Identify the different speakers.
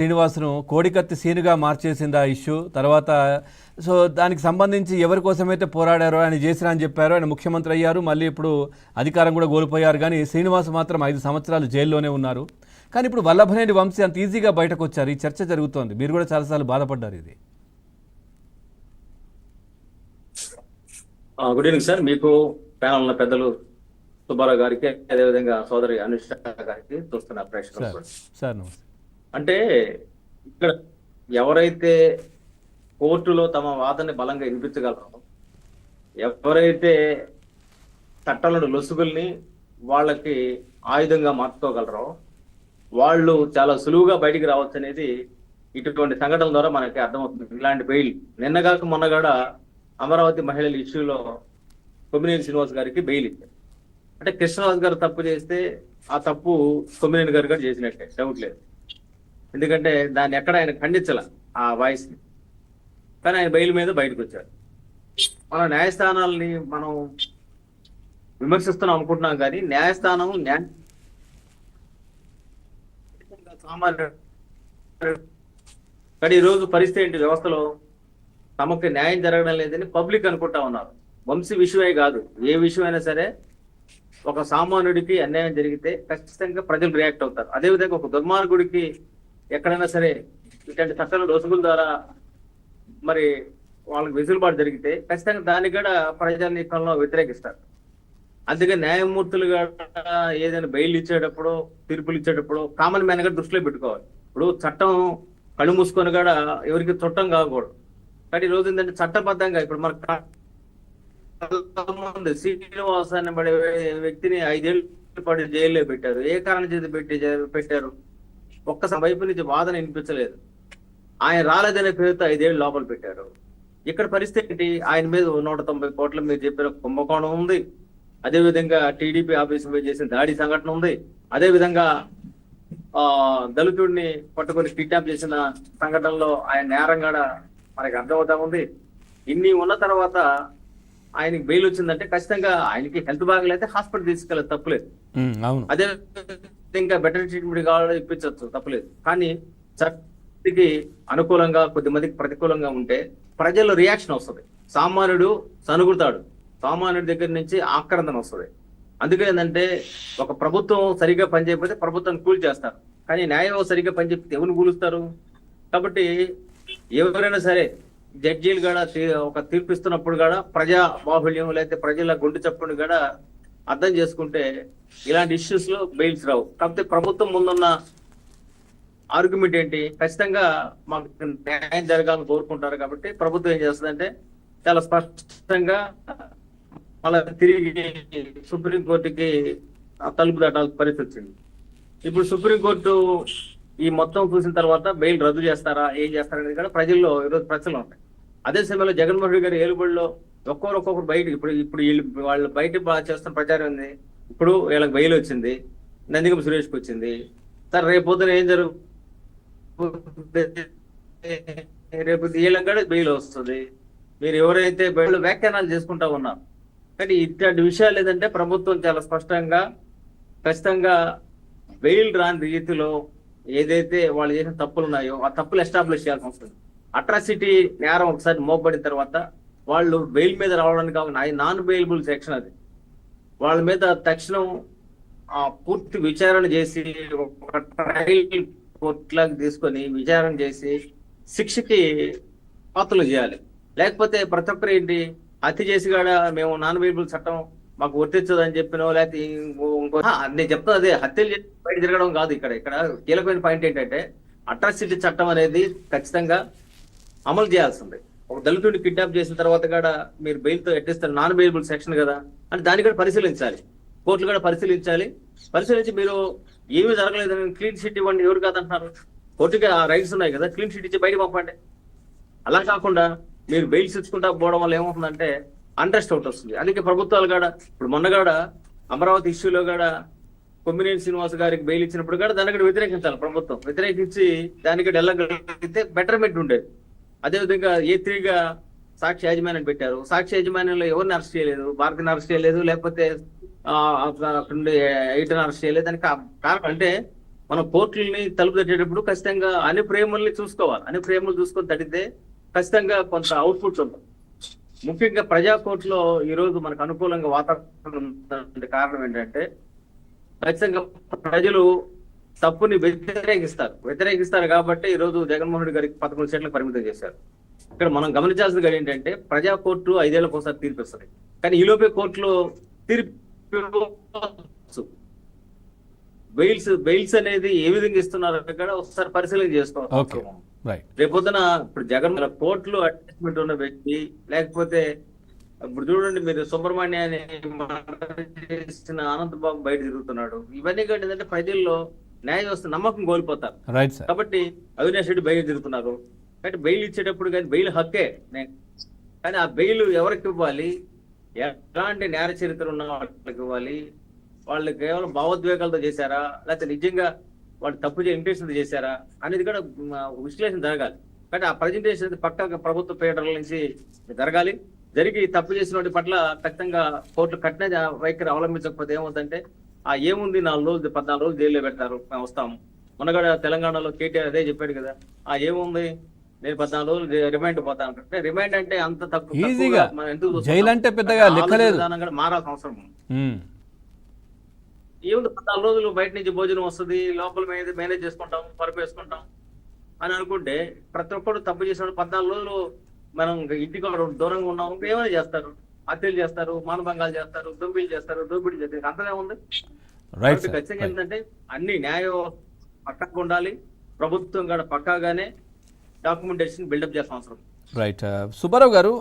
Speaker 1: శ్రీనివాసును కోడికత్తి సీనుగా మార్చేసింది ఆ ఇష్యూ. తర్వాత సో దానికి సంబంధించి ఎవరి కోసమైతే పోరాడారో ఆయన చేసినా అని చెప్పారో, ఆయన ముఖ్యమంత్రి అయ్యారు, మళ్ళీ ఇప్పుడు అధికారం కూడా కోల్పోయారు. కానీ శ్రీనివాస్ మాత్రం 5 సంవత్సరాలు జైల్లోనే ఉన్నారు. కానీ ఇప్పుడు వల్లభనేని వంశీ అంత ఈజీగా బయటకు వచ్చారు. ఈ చర్చ జరుగుతోంది. మీరు కూడా చాలాసార్లు బాధపడ్డారు. ఇది
Speaker 2: గుడ్ ఈవినింగ్ సార్. మీకు ప్యానల్ ఉన్న పెద్దలు సుబ్బారావు గారికి, అదేవిధంగా సోదరి అనుష్ఠ గారికి, చూస్తున్న ప్రేక్షకులు
Speaker 1: సార్.
Speaker 2: అంటే ఇక్కడ ఎవరైతే కోర్టులో తమ వాదనని బలంగా వినిపించగలరో, ఎవరైతే చట్టాలను లొసుగుల్ని వాళ్ళకి ఆయుధంగా మార్చుకోగలరో వాళ్ళు చాలా సులువుగా బయటికి రావచ్చు అనేది ఇటువంటి సంఘటనల ద్వారా మనకి అర్థమవుతుంది. ఇలాంటి బెయిల్ నిన్నగాక మొన్నగాడ అమరావతి మహిళల ఇష్యూలో కొమ్మినేని శ్రీనివాస్ గారికి బెయిల్ ఇచ్చారు. అంటే కృష్ణరాజు గారు తప్పు చేస్తే ఆ తప్పు కొమ్మినేని గారు కూడా చేసినట్టే, డౌట్ లేదు. ఎందుకంటే దాన్ని ఎక్కడ ఆయన ఖండించాల ఆ వాయిస్ ని. కానీ ఆయన బెయిల్ మీద బయటకు వచ్చారు. మన న్యాయస్థానాలని మనం విమర్శిస్తున్నాం అనుకుంటున్నాం, కానీ న్యాయస్థానం కానీ ఈరోజు పరిస్థితి ఏంటి, వ్యవస్థలో తమకు న్యాయం జరగడం లేదని పబ్లిక్ అనుకుంటా ఉన్నారు. వంశీ విషయమే కాదు, ఏ విషయం అయినా సరే ఒక సామాన్యుడికి అన్యాయం జరిగితే ఖచ్చితంగా ప్రజలు రియాక్ట్ అవుతారు. అదేవిధంగా ఒక దుర్మార్గుడికి ఎక్కడైనా సరే ఇట్లాంటి చట్టాల దోసుగుల ద్వారా మరి వాళ్ళకి వెసులుబాటు జరిగితే ఖచ్చితంగా దాన్ని కూడా ప్రజానీకంలో వ్యతిరేకిస్తారు. అందుకే న్యాయమూర్తులు కూడా ఏదైనా బెయిల్ ఇచ్చేటప్పుడు, తీర్పులు ఇచ్చేటప్పుడు కామన్ మ్యాన్ కూడా దృష్టిలో పెట్టుకోవాలి. ఇప్పుడు చట్టం కళ్ళు మూసుకొని కూడా ఎవరికి చుట్టం కాకూడదు. కానీ ఈ రోజు ఏంటంటే చట్టబద్ధంగా ఇప్పుడు మన శ్రీనివాస్ అనే వ్యక్తిని 5 ఏళ్ళు పాటు జైల్లో పెట్టారు. ఏ కారణం చేసి పెట్టారు? ఒక్కసారి వైపు నుంచి వాదన వినిపించలేదు. ఆయన రాలేదనే పేరుతో 5 ఏళ్ళు లోపల పెట్టారు. ఇక్కడ పరిస్థితి ఏంటి? ఆయన మీద 190 కోట్ల మీరు చెప్పిన కుంభకోణం ఉంది. అదేవిధంగా టీడీపీ ఆఫీస్ మీద చేసిన దాడి సంఘటన ఉంది. అదేవిధంగా దళితుడిని పట్టుకొని కిడ్నాప్ చేసిన సంఘటనలో ఆయన నేరంగా మనకి అర్థమవుతా ఉంది. ఇన్ని ఉన్న తర్వాత ఆయనకి బెయిల్ వచ్చిందంటే ఖచ్చితంగా ఆయనకి హెల్త్ బాగలేఅయితే హాస్పిటల్ తీసుకెళ్ళదు, తప్పులేదు. అదే ఇంకా బెటర్ ట్రీట్మెంట్ కావాలో ఇప్పించవచ్చు, తప్పులేదు. కానీ చట్టానికి అనుకూలంగా కొద్దిమందికి ప్రతికూలంగా ఉంటే ప్రజల్లో రియాక్షన్ వస్తుంది. సామాన్యుడు సనుగుతాడు, సామాన్యుడి దగ్గర నుంచి ఆక్రందన వస్తుంది. అందుకే ఏంటంటే ఒక ప్రభుత్వం సరిగ్గా పనిచేయకపోతే ప్రభుత్వాన్ని కూల్ చేస్తారు, కానీ న్యాయం సరిగ్గా పనిచేస్తే ఎవరిని కూలుస్తారు? కాబట్టి ఎవరైనా సరే జడ్జీలు కూడా ఒక తీర్పిస్తున్నప్పుడు కూడా ప్రజా బాహుళ్యం లేకపోతే ప్రజల గుండె చప్పుని కూడా అర్థం చేసుకుంటే ఇలాంటి ఇష్యూస్ లో బెయిల్స్ రావు. కాకపోతే ప్రభుత్వం ముందున్న ఆర్గ్యుమెంట్ ఏంటి? ఖచ్చితంగా మాకు న్యాయం జరగాలని కోరుకుంటారు. కాబట్టి ప్రభుత్వం ఏం చేస్తుందంటే చాలా స్పష్టంగా మళ్ళీ తిరిగి సుప్రీంకోర్టుకి తలుపు దాటాల్సిన పరిస్థితి వచ్చింది. ఇప్పుడు సుప్రీంకోర్టు ఈ మొత్తం చూసిన తర్వాత బెయిల్ రద్దు చేస్తారా, ఏం చేస్తారనేది కూడా ప్రజల్లో ఈరోజు ప్రశ్నలు ఉంటాయి. అదే సమయంలో జగన్మోహన్ రెడ్డి గారి ఏలుబడిలో ఒక్కొక్కరు బయట ఇప్పుడు వీళ్ళు వాళ్ళు బయట చేస్తున్న ప్రచారం ఉంది. ఇప్పుడు వీళ్ళకి బెయిల్ వచ్చింది, నందిగం సురేష్కి వచ్చింది. సార్ రేపు పొద్దున ఏం రేపు వీళ్ళకి కూడా బెయిల్ వస్తుంది. మీరు ఎవరైతే బెయిల్ వ్యాఖ్యానాలు చేసుకుంటా ఉన్నారు. కానీ ఇట్లాంటి విషయాలు ఏంటంటే ప్రభుత్వం చాలా స్పష్టంగా ఖచ్చితంగా బెయిల్ రాని రీతిలో ఏదైతే వాళ్ళు చేసిన తప్పులు ఉన్నాయో ఆ తప్పులు ఎస్టాబ్లిష్ చేయాల్సి వస్తుంది. అట్రాసిటీ నేరం ఒకసారి మోపబడిన తర్వాత వాళ్ళు బెయిల్ మీద రావడానికి కాకుండా నాన్ బెయిలబుల్ సెక్షన్ అది, వాళ్ళ మీద తక్షణం పూర్తి విచారణ చేసి ఒక ట్రయల్ కోర్టులకు తీసుకొని విచారణ చేసి శిక్షకి పాత్రలు చేయాలి. లేకపోతే ప్రతి ఒక్కరు ఏంటి హత్య చేసి కూడా మేము నాన్ బెయిలబుల్ చట్టం మాకు వర్తించదు అని చెప్పినో, లేకపోతే ఇంకో నేను చెప్తాను అదే హత్యలు చేసి బయట తిరగడం కాదు. ఇక్కడ కీలకమైన పాయింట్ ఏంటంటే అట్రాసిటీ చట్టం అనేది ఖచ్చితంగా అమలు చేయాల్సింది. ఒక దళితుడిని కిడ్నాప్ చేసిన తర్వాత కూడా మీరు బెయిల్తో ఎట్టిస్తారు, నాన్ బెయిలబుల్ సెక్షన్ కదా అని దాన్ని కూడా పరిశీలించాలి, కోర్టులు కూడా పరిశీలించి మీరు ఏమీ జరగలేదని క్లీన్ షీట్ ఇవ్వండి. ఎవరు కాదంటున్నారు? కోర్టుకి ఆ రైట్స్ ఉన్నాయి కదా, క్లీన్ షీట్ ఇచ్చి బయటకు పంపండి. అలా కాకుండా మీరు బెయిల్స్ ఇచ్చుకుంటా పోవడం వల్ల ఏమవుతుందంటే అండర్స్ట్ అవుట్ వస్తుంది. అందుకే ప్రభుత్వాలు కూడా ఇప్పుడు మొన్నగాడ అమరావతి ఇష్యూలో కూడా కొమ్మినేని శ్రీనివాస్ గారికి బెయిల్ ఇచ్చినప్పుడు కూడా దాన్ని కూడా వ్యతిరేకించాలి ప్రభుత్వం. వ్యతిరేకించి దానికి వెళ్ళగలిగితే బెటర్మెంట్ ఉండేది. అదేవిధంగా A3గా సాక్షి యాజమాన్యం పెట్టారు. సాక్షి యాజమాన్యంలో ఎవరిని అరెస్ట్ చేయలేదు, భారతిని అరెస్ట్ చేయలేదు, లేకపోతే 8ని అరెస్ట్ చేయలేదు. దానికి కారణం అంటే మనం కోర్టుల్ని తలుపు తట్టేటప్పుడు ఖచ్చితంగా అన్ని ప్రేమల్ని చూసుకోవాలి. అన్ని ప్రేమలు చూసుకొని తడితే ఖచ్చితంగా కొంత అవుట్పుట్ ఉంటుంది. ముఖ్యంగా ప్రజా కోర్టులో ఈ రోజు మనకు అనుకూలంగా వాతావరణం ఉందంటే కారణం ఏంటంటే ఖచ్చితంగా ప్రజలు తప్పుని వ్యతిరేకిస్తారు కాబట్టి ఈ రోజు జగన్మోహన్ రెడ్డి గారికి 11 సీట్లకు పరిమితం చేశారు. ఇక్కడ మనం గమనించాల్సింది ఏంటంటే ప్రజా కోర్టు 5 ఏళ్లకు ఒకసారి తీర్పు ఇస్తుంది. కానీ ఈ లోపే కోర్టులో తీర్పు బెయిల్స్ అనేది ఏ విధంగా ఇస్తున్నారు కూడా ఒకసారి పరిశీలన
Speaker 1: ఓకే
Speaker 2: చేసుకోవాలి.
Speaker 1: రైట్
Speaker 2: రేపొద్దున ఇప్పుడు జగన్ కోర్టులో అటాచ్మెంట్ ఉన్న వ్యక్తి, లేకపోతే ఇప్పుడు చూడండి మీరు సుబ్రహ్మణ్యాన్ని మర్డర్ చేసిన అనంతబాబు బయట తిరుగుతున్నాడు. ఇవన్నీ కూడా ఏంటంటే ప్రజల్లో న్యాయ వ్యవస్థ నమ్మకం కోల్పోతారు.
Speaker 1: రైట్ సార్
Speaker 2: కాబట్టి అవినాష్ రెడ్డి బయట తిరుగుతున్నారు. కాబట్టి బెయిల్ ఇచ్చేటప్పుడు కానీ బెయిల్ హక్కే, కానీ ఆ బెయిల్ ఎవరికి ఇవ్వాలి, ఎలాంటి నేర చరిత్ర ఉన్న వాళ్ళకి ఇవ్వాలి, వాళ్ళు కేవలం భావోద్వేగాలతో చేశారా లేకపోతే నిజంగా వాళ్ళు తప్పు ఇంటెన్షన్ చేశారా అనేది కూడా విశ్లేషణ జరగాలి. కానీ ఆ ప్రజెంటేషన్ పక్కా ప్రభుత్వ పీడర్ల నుంచి జరగాలి. జరిగి తప్పు చేసిన వాటి పట్ల ఖచ్చితంగా కోర్టు కఠిన వైఖరి అవలంబించకపోతే ఏమవుతుందంటే ఏముంది 4 రోజులు 14 రోజులు జైల్లో పెడతారు, మేము వస్తాము. మొన్నగడ తెలంగాణలో కేటీఆర్ అదే చెప్పాడు కదా, ఏముంది నేను 14 రోజులు రిమైండ్ పోతాను అంటే, రిమైండ్ అంటే అంత తక్కువ
Speaker 1: ఈజీగా
Speaker 2: మనం ఎందుకు చూస్తున్నాం?
Speaker 1: జైలు అంటే పెద్దగా లెక్కలేదు.
Speaker 2: విధానం కూడా మారాల్సిన అవసరం ఉంది. ఏముంది 14 రోజులు బయట నుంచి భోజనం వస్తుంది, లోపల మేనేజ్ చేసుకుంటాం, పరుపు వేసుకుంటాం అని అనుకుంటే ప్రతి ఒక్కరు తప్పు చేసిన 14 రోజులు మనం ఇంటికి దూరంగా ఉన్నాం, ఏమైనా చేస్తారు, హత్యలు చేస్తారు, మానభంగాలు చేస్తారు, దోపిడీ చేస్తారు. అంతనే ఉంది.
Speaker 1: రైట్
Speaker 2: ఖచ్చితంగా ఏంటంటే అన్ని న్యాయం పక్కకు ఉండాలి, ప్రభుత్వం కూడా పక్కాగానే డాక్యుమెంటేషన్ బిల్డప్ చేసిన అవసరం.
Speaker 1: రైట్ సుబ్బారావు గారు.